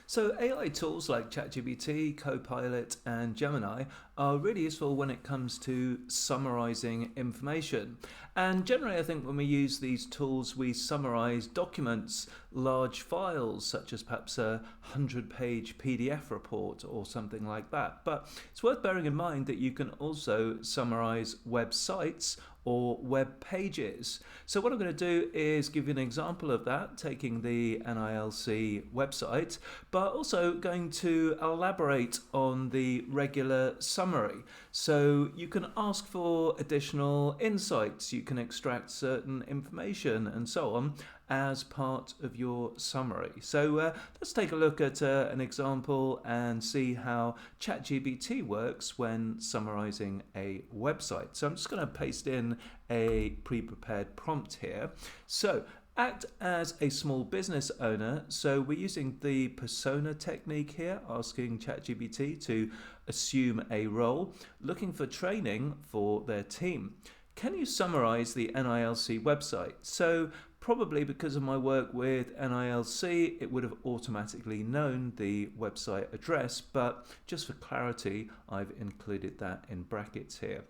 So AI tools like ChatGPT, Copilot, and Gemini are really useful when it comes to summarizing information. And generally, I think when we use these tools, we summarize documents, large files, such as perhaps a 100-page PDF report or something like that. But it's worth bearing in mind that you can also summarize websites or web pages. So what I'm going to do is give you an example of that, taking the NILC website, but also going to elaborate on the regular summary. So you can ask for additional insights, you can extract certain information and so on as part of your summary. So let's take a look at an example and see how ChatGPT works when summarizing a website. So I'm just going to paste in a pre-prepared prompt here. So act as a small business owner. So we're using the persona technique here, asking ChatGPT to assume a role, looking for training for their team. Can you summarize the NILC website? So probably because of my work with NILC, it would have automatically known the website address, but just for clarity, I've included that in brackets here.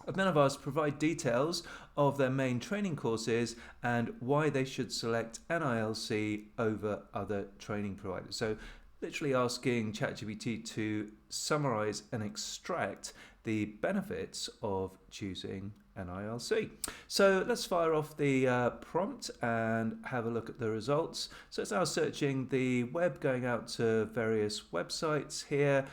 And then I've asked provide details of their main training courses and why they should select NILC over other training providers. So literally asking ChatGPT to summarize and extract the benefits of choosing NILC. So let's fire off the prompt and have a look at the results. So it's now searching the web, going out to various websites here,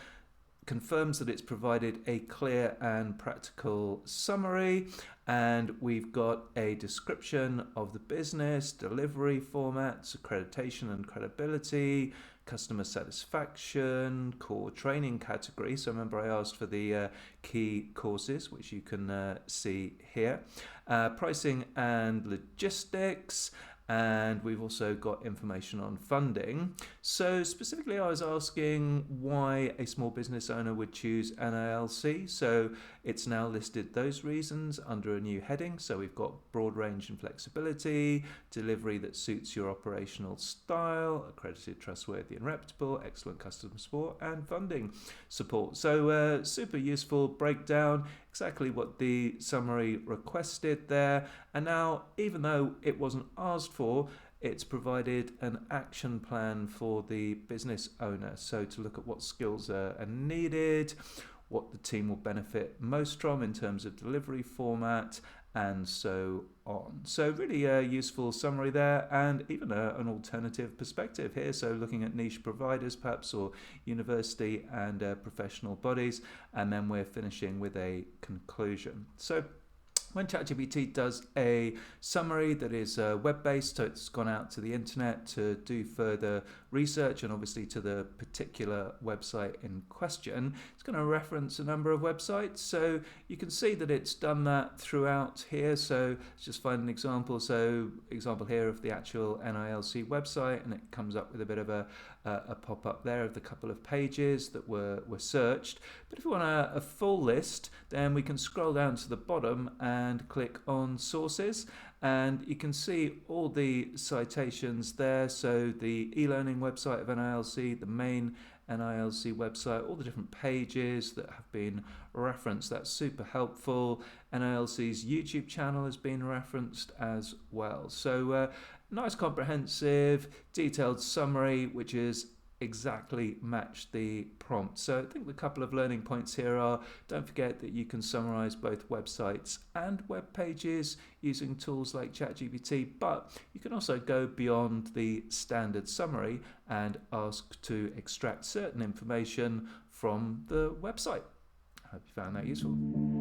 confirms that it's provided a clear and practical summary, and we've got a description of the business, delivery formats, accreditation and credibility, customer satisfaction, core training category. So remember I asked for the key courses, which you can see here, pricing and logistics, and we've also got information on funding. So specifically I was asking why a small business owner would choose NILC. So it's now listed those reasons under a new heading. So we've got broad range and flexibility, delivery that suits your operational style, accredited, trustworthy and reputable, excellent customer support, and funding support. So super useful breakdown, exactly what the summary requested there. And now, even though it wasn't asked for, it's provided an action plan for the business owner. So to look at what skills are needed, what the team will benefit most from in terms of delivery format, and so on. So really a useful summary there, and even an alternative perspective here. So looking at niche providers perhaps, or university and professional bodies, and then we're finishing with a conclusion. So when ChatGPT does a summary that is web-based, so it's gone out to the internet to do further research and obviously to the particular website in question, it's going to reference a number of websites. So you can see that it's done that throughout here. So let's just find an example. So example here of the actual NILC website, and it comes up with a bit of a pop-up there of the couple of pages that were searched. But if we want a full list, then we can scroll down to the bottom and click on sources, and you can see all the citations there. So the e-learning website of NILC, the main NILC website, all the different pages that have been referenced. That's super helpful. NILC's YouTube channel has been referenced as well. So nice comprehensive detailed summary which is exactly match the prompt. So I think the couple of learning points here are, don't forget that you can summarize both websites and web pages using tools like ChatGPT, but you can also go beyond the standard summary and ask to extract certain information from the website. I hope you found that useful.